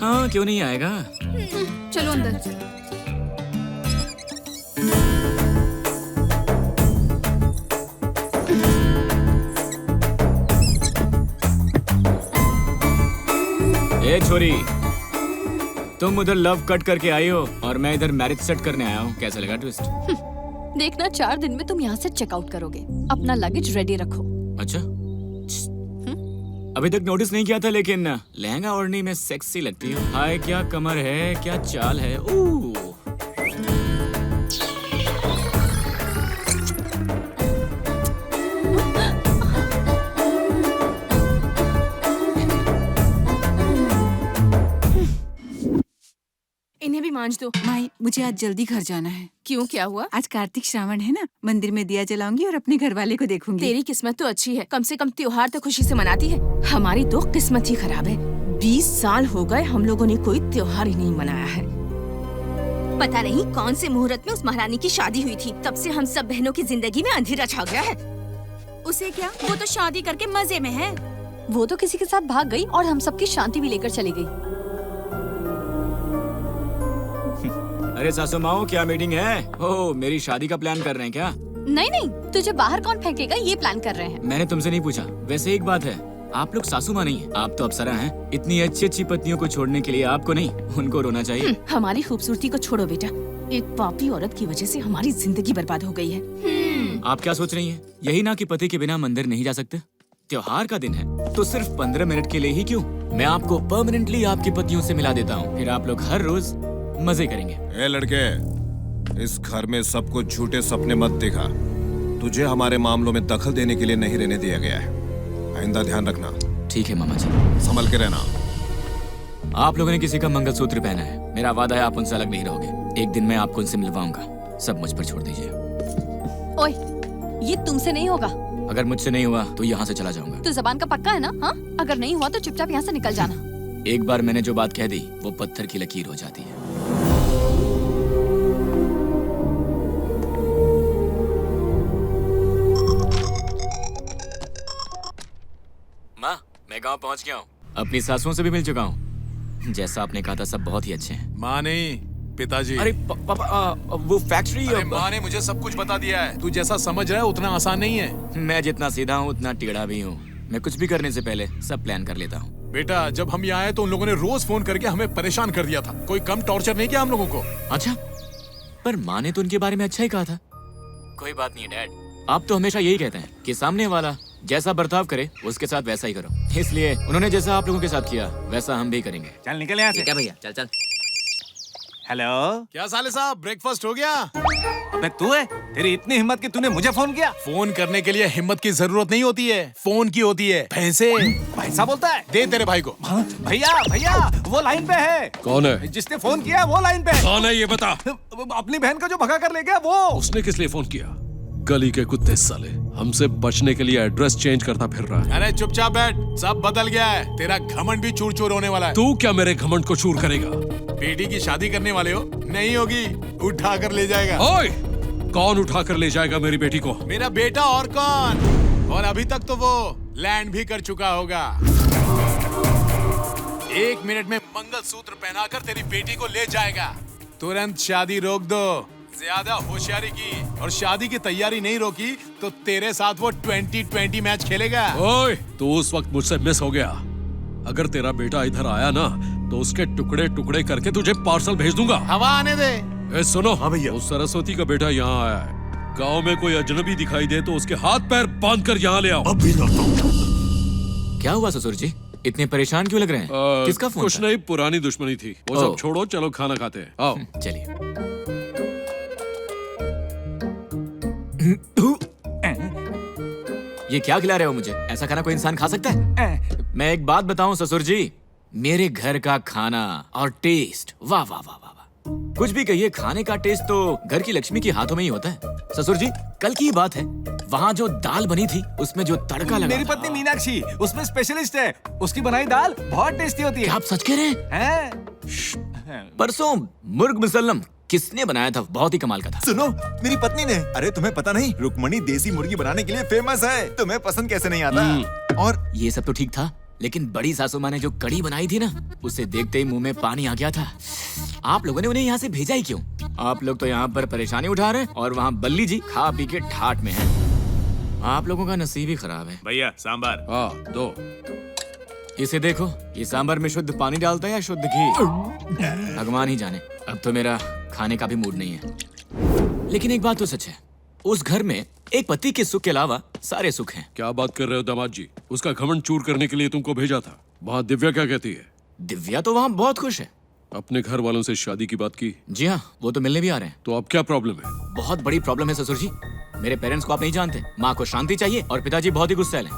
हाँ, क्यों नहीं आएगा? चलो अंदर। ए छोरी, तुम उधर लव कट करके आई हो और मैं इधर मैरिज सेट करने आया हूँ। कैसा लगा ट्विस्ट? देखना 4 दिन में तुम यहाँ से चेकआउट करोगे। अपना लगेज रेडी रखो। अच्छा, अभी तक नोटिस नहीं किया था, लेकिन लहंगा ओढ़नी में सेक्सी लगती हो। हाय, क्या कमर है, क्या चाल है। इन्हें भी मांझ दो। माई, मुझे आज जल्दी घर जाना है। क्यों, क्या हुआ? आज कार्तिक श्रावण है ना, मंदिर में दिया जलाऊंगी और अपने घर वाले को देखूंगी। तेरी किस्मत तो अच्छी है, कम से कम त्योहार तो खुशी से मनाती है। हमारी तो किस्मत ही खराब है। 20 साल हो गए हम लोगों ने कोई त्योहार ही नहीं मनाया है। पता नहीं कौन से मुहूर्त में उस महारानी की शादी हुई थी, तब से हम सब बहनों की जिंदगी में अंधेरा छा गया है। उसे क्या, वो तो शादी करके मजे में है। वो तो किसी के साथ भाग गई और हम सबकी शांति भी लेकर चली गई। अरे सासू माँ, क्या मीटिंग है? ओह, मेरी शादी का प्लान कर रहे हैं क्या? नहीं नहीं, तुझे बाहर कौन फेंकेगा, ये प्लान कर रहे हैं। मैंने तुमसे नहीं पूछा। वैसे एक बात है, आप लोग सासू माँ नहीं है, आप तो अप्सरा हैं। इतनी अच्छी अच्छी पत्नियों को छोड़ने के लिए आपको नहीं, उनको रोना चाहिए। हमारी खूबसूरती को छोड़ो बेटा, एक पापी औरत की वजह से हमारी जिंदगी बर्बाद हो गई है। आप क्या सोच रही हैं? यही ना कि पति के बिना मंदिर नहीं जा सकते। त्योहार का दिन है तो सिर्फ 15 मिनट के लिए ही क्यों, मैं आपको परमानेंटली आपकी पतियों से मिला देता हूँ। फिर आप लोग हर रोज मजे करेंगे। ए लड़के, इस घर में सबको झूठे सपने मत दिखा। तुझे हमारे मामलों में दखल देने के लिए नहीं रहने दिया गया है। आइंदा ध्यान रखना। ठीक है मामा जी। संभल के रहना। आप लोगों ने किसी का मंगलसूत्र पहना है, मेरा वादा है आप उनसे अलग नहीं रहोगे। एक दिन मैं आपको उनसे मिलवाऊंगा। सब मुझ पर छोड़ दीजिए। ओए, ये तुमसे नहीं होगा। अगर मुझसे नहीं हुआ तो यहाँ से चला जाऊंगा। तो जबान का पक्का है ना? हाँ, अगर नहीं हुआ तो चुपचाप यहाँ से निकल जाना। एक बार मैंने जो बात कह दी वो पत्थर की लकीर हो जाती है। माँ, मैं गांव पहुंच गया हूँ। अपनी सासुओं से भी मिल चुका हूँ। जैसा आपने कहा था सब बहुत ही अच्छे हैं। माँ नहीं, पिताजी। अरे पापा, वो फैक्ट्री। अरे माँ ने मुझे सब कुछ बता दिया है। तू जैसा समझ रहा है उतना आसान नहीं है। मैं जितना सीधा हूँ उतना टेढ़ा भी हूँ। मैं कुछ भी करने से पहले सब प्लान कर लेता हूँ। बेटा, जब हम यहाँ आए तो उन लोगों ने रोज फोन करके हमें परेशान कर दिया था। कोई कम टॉर्चर नहीं किया हम लोगों को। अच्छा, पर माँ ने तो उनके बारे में अच्छा ही कहा था। कोई बात नहीं डैड, आप तो हमेशा यही कहते हैं कि सामने वाला जैसा बर्ताव करे उसके साथ वैसा ही करो। इसलिए उन्होंने जैसा आप लोगों के साथ किया वैसा हम भी करेंगे। चल निकल यहाँ से। क्या भैया, चल चल। हेलो, क्या साले साहब, ब्रेकफास्ट हो गया? अबे तू है, तेरी इतनी हिम्मत कि तूने मुझे फोन किया? फोन करने के लिए हिम्मत की जरूरत नहीं होती है, फोन की होती है। भैंसे भैंसा बोलता है? दे तेरे भाई को। भैया भैया, वो लाइन पे है। कौन है? जिसने फोन किया वो लाइन पे है। कौन है ये बता। अपनी बहन को जो भगा कर ले गया वो। उसने किस लिए फोन किया? गली के कुत्ते साले, हमसे बचने के लिए एड्रेस चेंज करता फिर रहा है। अरे चुपचाप बैठ, सब बदल गया है। तेरा घमंड भी चूर चूर होने वाला है। तू क्या मेरे घमंड को चूर करेगा? बेटी की शादी करने वाले हो? नहीं होगी, उठा कर ले जाएगा। ओए, कौन उठा कर ले जाएगा मेरी बेटी को? मेरा बेटा और कौन? और अभी तक तो वो लैंड भी कर चुका होगा। 1 मिनट में मंगलसूत्र पहनाकर तेरी बेटी को ले जाएगा। तुरंत शादी रोक दो। ज्यादा होशियारी की और शादी की तैयारी नहीं रोकी तो तेरे साथ वो 20-20 मैच खेलेगा। ओए, तू उस वक्त मुझसे मिस हो गया। अगर तेरा बेटा इधर आया ना तो उसके टुकड़े टुकड़े करके तुझे पार्सल भेज दूंगा। हवा आने दे। ए सुनो, हाँ भैया, उस सरस्वती का बेटा यहाँ आया है। गांव में कोई अजनबी दिखाई दे तो उसके हाथ पैर बांध कर यहाँ ले आओ। अभी क्या हुआ ससुर जी? इतने परेशान क्यों लग रहे हैं? किसका फोन कुछ था? नहीं, पुरानी दुश्मनी थी। वो सब छोड़ो, चलो खाना खाते हैं। आओ। चलिए। ये क्या खिला रहे हो मुझे? ऐसा खाना कोई इंसान खा सकता है? मैं एक बात बताऊं ससुर जी, मेरे घर का खाना और टेस्ट, वाह वाह वाह वाह वाह। कुछ भी कहिए, खाने का टेस्ट तो घर की लक्ष्मी के हाथों में ही होता है। ससुर जी, कल की ही बात है, वहाँ जो दाल बनी थी उसमें जो तड़का लगा मेरी पत्नी मीनाक्षी उसमें स्पेशलिस्ट है। उसकी बनाई दाल बहुत टेस्टी होती है। क्या आप सच कह रहे हैं? परसों मुर्ग मुसल्लम किसने बनाया था? बहुत ही कमाल का था। सुनो, मेरी पत्नी ने। अरे तुम्हें पता नहीं, रुक्मणी देसी मुर्गी बनाने के लिए फेमस है। तुम्हें पसंद कैसे नहीं आता? और ये सब तो ठीक था, लेकिन बड़ी सासू माँ ने जो कड़ी बनाई थी ना, उसे देखते ही मुंह में पानी आ गया था। आप लोगों ने उन्हें यहाँ से भेजा ही क्यों? आप लोग तो यहाँ पर परेशानी उठा रहे हैं और वहाँ बल्ली जी खा पी के ठाट में हैं। आप लोगों का नसीब ही खराब है। भैया सांबार। हाँ, दो। इसे देखो, ये सांबर में शुद्ध पानी डालता है या शुद्ध घी, भगवान ही जाने। अब तो मेरा खाने का भी मूड नहीं है। लेकिन एक बात तो सच है, उस घर में एक पति के सुख के अलावा सारे सुख हैं। क्या बात कर रहे हो दामाद जी? उसका घमंड चूर करने के लिए तुमको भेजा था। वहाँ दिव्या क्या कहती है? दिव्या तो वहाँ बहुत खुश है। अपने घर वालों से शादी की बात की? जी हाँ, वो तो मिलने भी आ रहे हैं। तो अब क्या प्रॉब्लम है? बहुत बड़ी प्रॉब्लम है ससुर जी। मेरे पेरेंट्स को आप नहीं जानते। माँ को शांति चाहिए और पिताजी बहुत ही गुस्सैल हैं।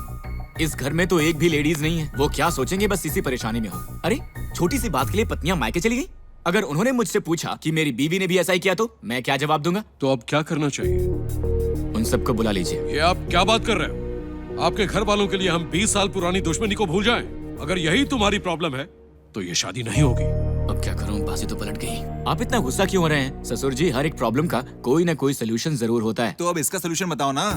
इस घर में तो एक भी लेडीज नहीं है। वो क्या सोचेंगे, बस इसी परेशानी में हो। अरे छोटी सी बात के लिए पत्नियां मायके चली गई। अगर उन्होंने मुझसे पूछा कि मेरी बीवी ने भी ऐसा ही किया तो मैं क्या जवाब दूंगा? तो अब क्या करना चाहिए? उन सबको बुला लीजिए। ये आप क्या बात कर रहे हो? आपके घर वालों के लिए हम 20 साल पुरानी दुश्मनी को भूल जाएं? अगर यही तुम्हारी प्रॉब्लम है तो ये शादी नहीं होगी। अब क्या करूं, बाजी तो पलट गई। आप इतना गुस्सा क्यों हो रहे हैं ससुर जी? हर एक प्रॉब्लम का कोई ना कोई सोल्यूशन जरूर होता है। तो अब इसका सोल्यूशन बताओ ना।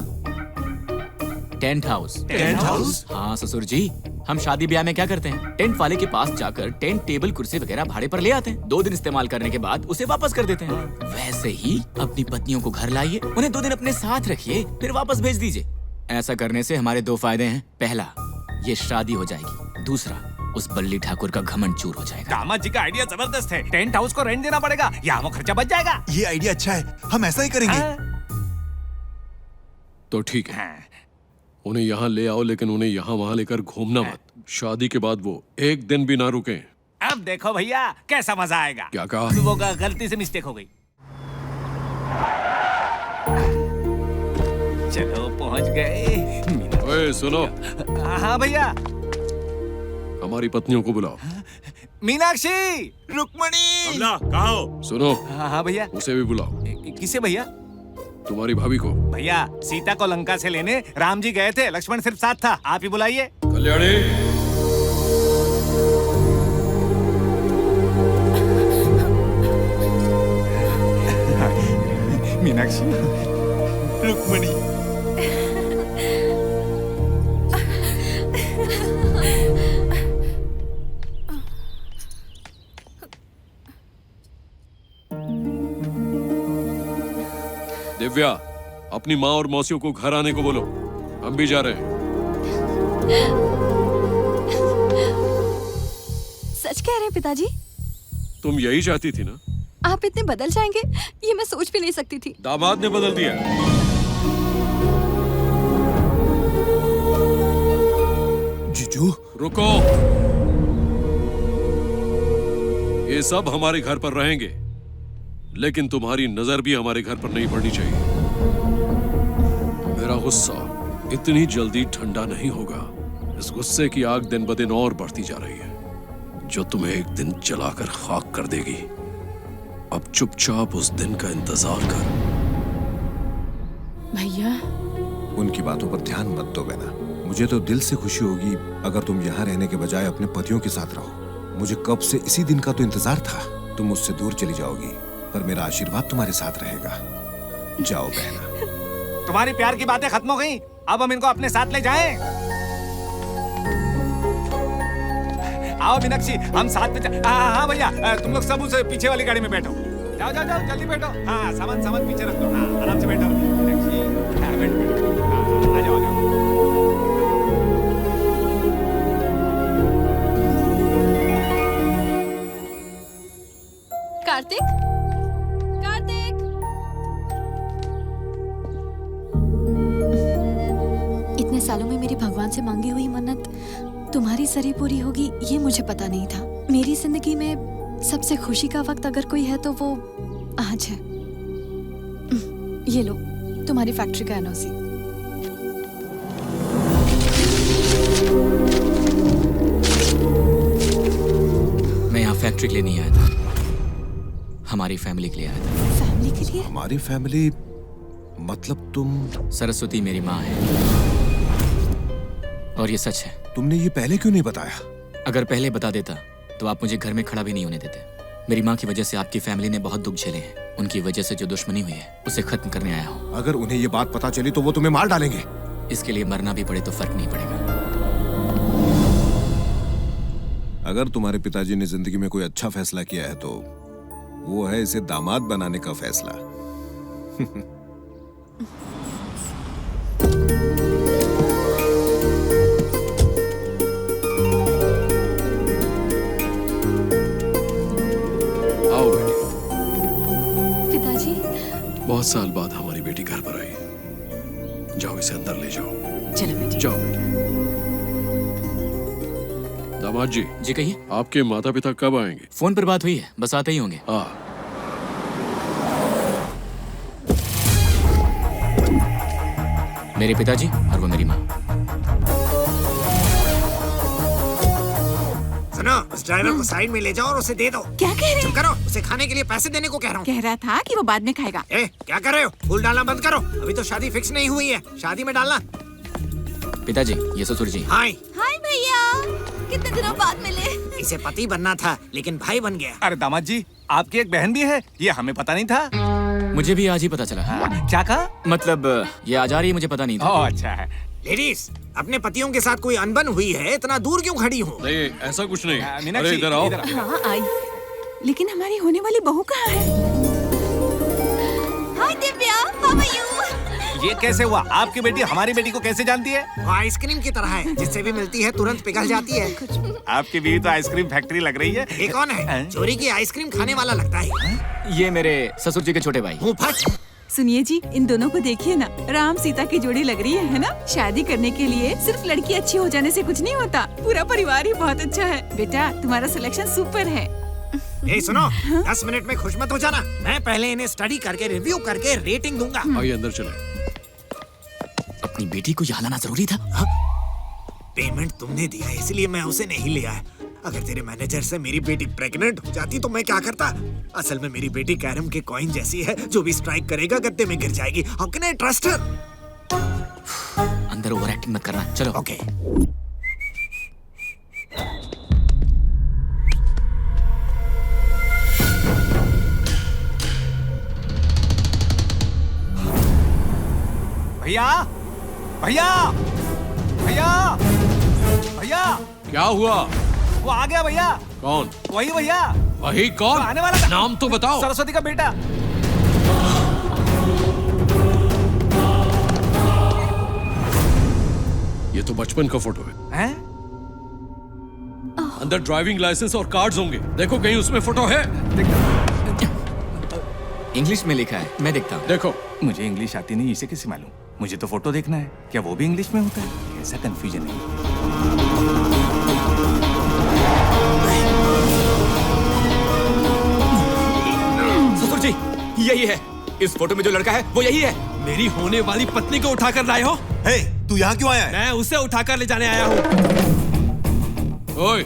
Tent house. Tent house? हाँ ससुर जी, हम शादी ब्याह में क्या करते हैं, टेंट वाले के पास जाकर टेंट टेबल कुर्सी वगैरह भाड़े पर ले आते हैं। 2 दिन इस्तेमाल करने के बाद उसे वापस कर देते हैं। वैसे ही अपनी पत्नियों को घर लाइए, उन्हें 2 दिन अपने साथ रखिए, फिर वापस भेज दीजिए। ऐसा करने से हमारे 2 फायदे हैं। पहला, ये शादी हो जाएगी। दूसरा, उस बल्ली ठाकुर का घमंड चूर हो जाएगा। दामाद जी का आइडिया जबरदस्त है। टेंट हाउस को रेंट देना पड़ेगा, यहाँ वो खर्चा बच जाएगा। ये आइडिया अच्छा है, हम ऐसा ही करेंगे। तो ठीक है, उन्हें यहाँ ले आओ, लेकिन उन्हें यहाँ वहाँ लेकर घूमना मत। शादी के बाद वो एक दिन भी ना रुके। अब देखो भैया कैसा मजा आएगा। क्या कहा? वो गलती से मिस्टेक हो गई। चलो पहुँच गए। ओए सुनो। हाँ भैया। हमारी पत्नियों को बुलाओ। मीनाक्षी, रुक्मणी। कहाँ हो? सुनो। हाँ भैया। उसे भी बुलाओ। किसे भैया? तुम्हारी भाभी को। भैया सीता को लंका से लेने राम जी गए थे, लक्ष्मण सिर्फ साथ था। आप ही बुलाइए। कल्याणी। मीनाक्षी, रुक्मणी। दिव्या, अपनी माँ और मौसियों को घर आने को बोलो, हम भी जा रहे हैं। सच कह रहे हैं पिताजी? तुम यही चाहती थी ना? आप इतने बदल जाएंगे ये मैं सोच भी नहीं सकती थी। दामाद ने बदल दिया। जीजू रुको। ये सब हमारे घर पर रहेंगे, लेकिन तुम्हारी नजर भी हमारे घर पर नहीं पड़नी चाहिए। मेरा गुस्सा इतनी जल्दी ठंडा नहीं होगा। इस गुस्से की आग दिन ब दिन और बढ़ती जा रही है, जो तुम्हें एक दिन जलाकर खाक कर देगी। अब चुपचाप उस दिन का इंतजार कर। भैया, उनकी बातों पर ध्यान मत दो बहना। मुझे तो दिल से खुशी होगी अगर तुम यहाँ रहने के बजाय अपने पतियों के साथ रहो। मुझे कब से इसी दिन का तो इंतजार था। तुम मुझसे दूर चली जाओगी, पर मेरा आशीर्वाद तुम्हारे साथ रहेगा। जाओ बहना। तुम्हारी प्यार की बातें खत्म हो गई, अब हम इनको अपने साथ ले जाएं। आओ मीनाक्षी, हम साथ में। हाँ भैया, तुम लोग सब उस पीछे वाली गाड़ी में बैठो। जाओ जाओ जाओ, जल्दी बैठो। हाँ, सामान पीछे रख दो। हाँ, आराम से बैठो मीनाक्षी। हाँ, बैठो। हाँ, आ जाओ। कार्तिक, कार्तिक। इतने सालों में मेरी भगवान से मांगी हुई मन्नत तुम्हारी सरी पूरी होगी ये मुझे पता नहीं था। मेरी जिंदगी में सबसे खुशी का वक्त अगर कोई है तो वो आज है। ये लो तुम्हारी फैक्ट्री का एनओसी। मैं यहाँ फैक्ट्री के लिए नहीं आया था, हमारी फैमिली के लिए आया था। फैमिली के लिए? हमारी फैमिली मतलब तुम? सरस्वती मेरी माँ है और ये सच है। तुमने ये पहले क्यों नहीं बताया? अगर पहले बता देता तो आप मुझे घर में खड़ा भी नहीं होने देते। मेरी माँ की वजह से आपकी फैमिली ने बहुत दुख झेले हैं। उनकी वजह से जो दुश्मनी हुई है उसे खत्म करने आया हूँ। अगर उन्हें ये बात पता चली तो वो तुम्हें मार डालेंगे। इसके लिए मरना भी पड़े तो फर्क नहीं पड़ेगा। अगर तुम्हारे पिताजी ने जिंदगी में कोई अच्छा फैसला किया है तो वो है इसे दामाद बनाने का फैसला। आओ बेटी। पिताजी बहुत साल बाद हमारी बेटी घर पर आई। जाओ इसे अंदर ले जाओ। चलो बेटी। जाओ बेटी। दामाद जी। जी कहिए। आपके माता पिता कब आएंगे? फोन पर बात हुई है, बस आते ही होंगे। मेरे पिताजी और वो मेरी माँ। सुनो, उस ड्राइवर को साइड में ले जाओ और उसे दे दो। क्या कह रहे? चुप करो, उसे खाने के लिए पैसे देने को कह रहा हूँ। कह रहा था कि वो बाद में खाएगा। क्या कर रहे हो? फूल डालना बंद करो, अभी तो शादी फिक्स नहीं हुई है। शादी में डालना। पिताजी ये ससुर जी। हाय। हाय भैया, कितने दिनों बाद मिले। इसे पति बनना था लेकिन भाई बन गया। अरे दामाद जी, आपकी एक बहन भी है, ये हमें पता नहीं था। मुझे भी आज ही पता चला। क्या कहा? मतलब ये आ जा रही है, मुझे पता नहीं था। अच्छा है। लेडीज, अपने पतियों के साथ कोई अनबन हुई है, इतना दूर क्यों खड़ी हो? नहीं, ऐसा कुछ नहीं। मीनाक्षी, अरे इधर आओ। हाँ आई, लेकिन हमारी होने वाली बहू कहाँ है? हाय दिव्या, हाउ आर यू? ये कैसे हुआ? आपकी बेटी हमारी बेटी को कैसे जानती है? वो आइसक्रीम की तरह है, जिससे भी मिलती है तुरंत पिघल जाती है। आपकी बीवी तो आइसक्रीम फैक्ट्री लग रही है। ये कौन है? चोरी की आइसक्रीम खाने वाला लगता है। ये मेरे ससुर जी के छोटे भाई। सुनिए जी, इन दोनों को देखिए ना, राम सीता की जोड़ी लग रही है ना? शादी करने के लिए सिर्फ लड़की अच्छी हो जाने से कुछ नहीं होता, पूरा परिवार ही बहुत अच्छा है। बेटा तुम्हारा सिलेक्शन सुपर है। ए सुनो, 10 मिनट में खुश मत हो जाना। मैं पहले इन्हें स्टडी करके रिव्यू करके रेटिंग दूंगा। आइए अंदर चले। अपनी बेटी को यहाँ लाना जरूरी था। पेमेंट तुमने दिया इसलिए मैं उसे नहीं ले आया। अगर तेरे मैनेजर से मेरी बेटी प्रेग्नेंट हो जाती तो मैं क्या करता? असल में मेरी बेटी कैरम के कॉइन जैसी है, जो भी स्ट्राइक करेगा गद्दे में गिर जाएगी। How can I trust her? अंदर ओवर एक्टिंग मत करना, चलो। ओके। भैया, भैया, भैया, भैया। क्या हुआ? वो आ गया भैया। कौन? वही भैया। वही कौन? आने वाला था। नाम तो बताओ। सरस्वती का बेटा। ये तो बचपन का फोटो है। अंदर ड्राइविंग लाइसेंस और कार्ड्स होंगे, देखो कहीं उसमें फोटो है। इंग्लिश में लिखा है, मैं देखता हूँ। देखो। मुझे इंग्लिश आती नहीं, इसे कैसे मालूम? मुझे तो फोटो देखना है। क्या वो भी इंग्लिश में होता है? ऐसा कंफ्यूजन है। ससुर जी, यही है। इस फोटो में जो लड़का है वो यही है। मेरी होने वाली पत्नी को उठाकर लाए हो? हे, तू यहाँ क्यों आया है? मैं उसे उठाकर ले जाने आया हूँ। ओए,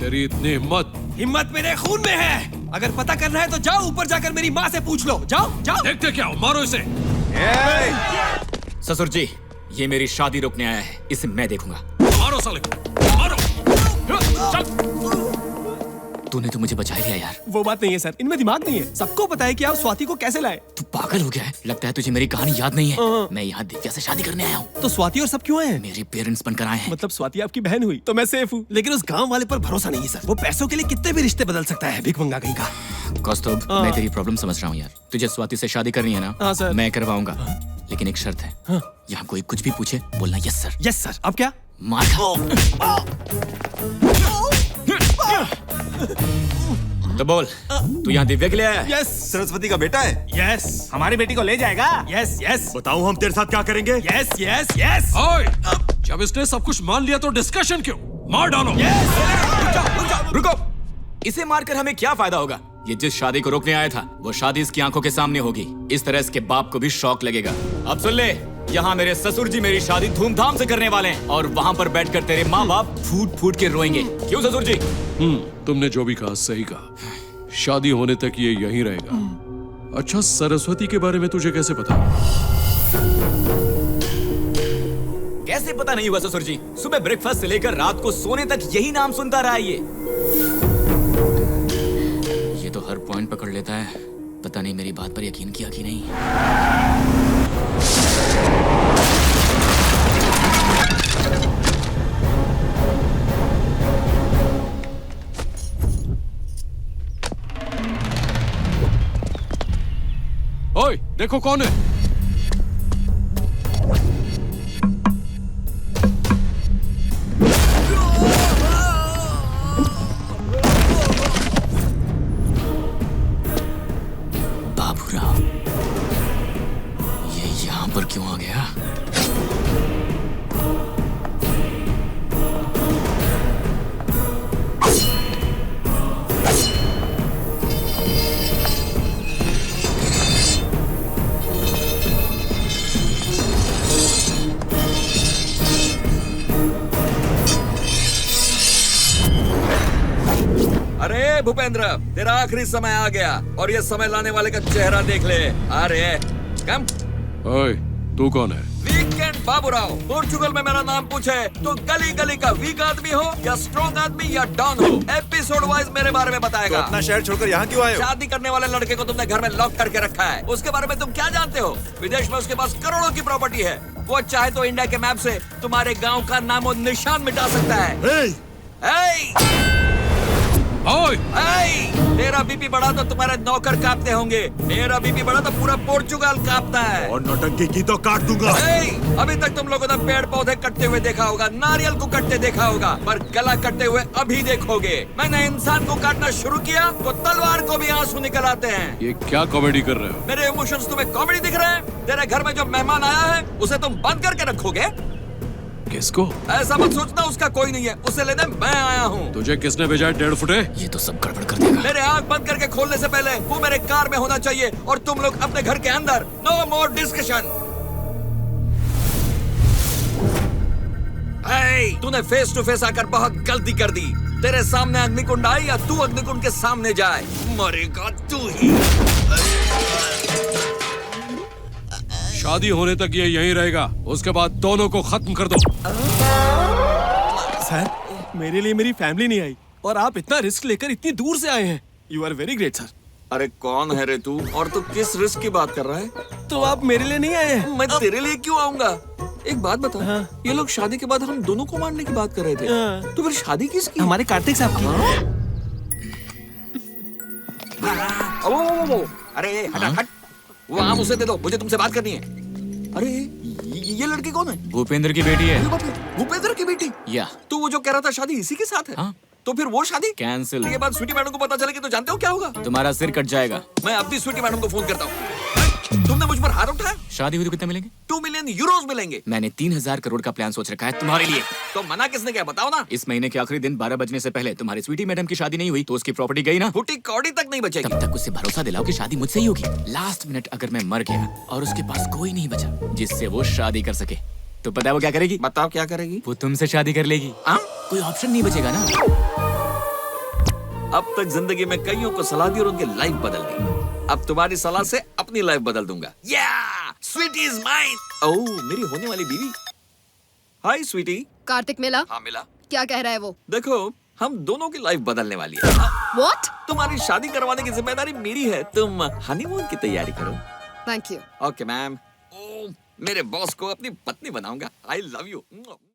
तेरी इतनी हिम्मत? हिम्मत मेरे खून में है। अगर पता करना है तो जाओ ऊपर जाकर मेरी माँ से पूछ लो। जाओ जाओ। देखते क्या हो, मारो इसे। ससुर जी, ये मेरी शादी रोकने आया है, इसे मैं देखूंगा। मारो साले को, मारो। तूने तो मुझे बचा लिया यार। वो बात नहीं है सर, इनमें दिमाग नहीं है। सबको पता है कि आप स्वाति को कैसे लाए। तू पागल हो गया है? लगता है तुझे मेरी कहानी याद नहीं है। मैं यहाँ दिव्या से शादी करने आया हूँ। तो स्वाति और सब क्यों आए हैं? मेरे पेरेंट्स बनकर आए हैं। मतलब स्वाति आपकी बहन हुई तो मैं सेफ हूँ, लेकिन उस गांव वाले पर भरोसा नहीं है सर। वो पैसों के लिए कितने भी रिश्ते बदल सकता है, भिखमंगा कहीं का। कौस्तुभ, मैं तेरी प्रॉब्लम समझ रहा हूँ यार। तुझे स्वाति से शादी करनी है ना? हाँ सर। मैं करवाऊंगा, लेकिन एक शर्त है। यहाँ कोई कुछ भी पूछे बोलना यस सर। Yes sir. अब क्या? मार खा। तो बोल, तू यहाँ दिव्या के लिए आया है? यस। सरस्वती का बेटा है? यस। हमारी बेटी को ले जाएगा? Yes yes. बताऊं हम तेरे साथ क्या करेंगे? Yes yes yes. ओए, जब इसने सब कुछ मान लिया तो डिस्कशन क्यों? मार डालो। रुको, इसे मारकर हमें क्या फायदा होगा? ये जिस शादी को रोकने आया था वो शादी इसकी आंखों के सामने होगी। इस तरह इसके बाप को भी शौक लगेगा। अब सुन ले, यहाँ मेरे ससुर जी मेरी शादी धूमधाम से करने वाले हैं और वहाँ पर बैठकर तेरे माँ बाप फूट फूट के रोएंगे। क्यों ससुर जी? तुमने जो भी कहा सही कहा। शादी होने तक ये यहीं रहेगा। अच्छा, सरस्वती के बारे में तुझे कैसे पता? कैसे पता नहीं हुआ ससुर जी? सुबह ब्रेकफास्ट से लेकर रात को सोने तक यही नाम सुनता रहा ये तो हर पॉइंट पकड़ लेता है। पता नहीं मेरी बात पर यकीन किया कि नहीं। ओए, देखो कौन है? बाबूराव, ये यहाँ पर क्यों आ गया? अरे भूपेंद्र, तेरा आखिरी समय आ गया और ये समय लाने वाले का चेहरा देख ले। अरे कम। ओए, तू कौन है? वीकेंड बाबूराव। पोर्चुगल में मेरा नाम पूछे तो गली गली का वीक आदमी हो या स्ट्रॉन्ग आदमी या डॉन हो, एपिसोड वाइज मेरे बारे में बताएगा। तो अपना शहर छोड़कर यहाँ क्यों आए हो? शादी करने वाले लड़के को तुमने घर में लॉक करके रखा है। उसके बारे में तुम क्या जानते हो? विदेश में उसके पास करोड़ों की प्रॉपर्टी है। वो चाहे तो इंडिया के मैप से तुम्हारे गाँव का नामो निशान मिटा सकता है। ओए! तेरा बीपी बढ़ा तो तुम्हारे नौकर कांपते होंगे, मेरा बीपी बढ़ा तो पूरा पोर्चुगल कांपता है। और नौटंकी की तो काट दूंगा। अभी तक तुम लोगों ने पेड़ पौधे कटते हुए देखा होगा, नारियल को कटते देखा होगा, पर गला कटते हुए अभी देखोगे। मैंने इंसान को काटना शुरू किया तो तलवार को भी आंसू निकल आते हैं। ये क्या कॉमेडी कर रहे हो? मेरे इमोशंस तुम्हें कॉमेडी दिख रहे हैं? तेरे घर में जो मेहमान आया है उसे तुम बंद करके रखोगे? किसको? ऐसा मत सोचना उसका कोई नहीं है, उसे लेने मैं आया हूँ। तुझे किसने भेजा है 1.5 फुटे? ये तो सब गड़बड़ कर देगा। मेरे आँख बंद करके खोलने से पहले वो मेरे कार में होना चाहिए और तुम लोग अपने घर के अंदर। No more discussion. तूने फेस टू फेस आकर बहुत गलती कर दी। तेरे सामने अग्निकुंड आए या तू अग्निकुंड के सामने जाए, मरेगा तू ही। शादी होने तक ये यहीं रहेगा, उसके बाद दोनों को खत्म कर दो। सर, मेरे लिए मेरी फैमिली नहीं आई और आप इतना रिस्क लेकर इतनी दूर से आए हैं। You are very great sir. अरे कौन है रे तू और तू किस रिस्क की बात कर रहा है? तो आप मेरे लिए नहीं आए हैं? मैं तेरे लिए क्यों आऊंगा? एक बात बता। हाँ। ये लोग शादी के बाद हम दोनों को मारने की बात कर रहे थे। हाँ। तो फिर शादी किसकी? हमारे कार्तिक साहब की। अरे हट हट, वो आम उसे दे दो, मुझे तुमसे बात करनी है। अरे ये लड़की कौन है? भूपेंद्र की बेटी है। भूपेंद्र की बेटी? या तो वो जो कह रहा था शादी इसी के साथ है। हाँ? तो फिर वो शादी कैंसिल। ये बात स्वीटी मैडम को पता चलेगी तो जानते हो क्या होगा? तुम्हारा सिर कट जाएगा। मैं अब भी स्वीटी मैडम को फोन करता हूँ। तुमने मुझ पर हाथ उठाया। शादी हुई तो कितने मिलेंगे? 2 मिलियन यूरोज मिलेंगे। मैंने 3000 करोड़ का प्लान सोच रखा है तुम्हारे लिए। तो मना किसने किया बताओ ना? इस महीने के आखिरी दिन 12 बजने से पहले तुम्हारी स्वीटी मैडम की शादी नहीं हुई तो उसकी प्रॉपर्टी गई ना। फूटी कौड़ी तक नहीं बचेगी। तब तक उससे भरोसा दिलाओ कि शादी मुझसे ही होगी। लास्ट मिनट अगर मैं मर गया और उसके पास कोई नहीं बचा जिससे वो शादी कर सके तो पता है वो क्या करेगी? बताओ क्या करेगी? वो तुमसे शादी कर लेगी। कोई ऑप्शन नहीं बचेगा ना। अब तक जिंदगी में कईयों को सलाह दी और उनकी लाइफ बदल दी। अब तुम्हारी सलाह से अपनी लाइफ बदल दूंगा। Sweety is mine. ओह, मेरी होने वाली बीवी। हाय स्वीटी। कार्तिक मिला? हाँ मिला। क्या कह रहा है वो? देखो, हम दोनों की लाइफ बदलने वाली है। What? तुम्हारी शादी करवाने की जिम्मेदारी मेरी है। तुम हनीमून की तैयारी करो। Thank you. Okay ma'am. मेरे बॉस को अपनी पत्नी बनाऊंगा। I love you.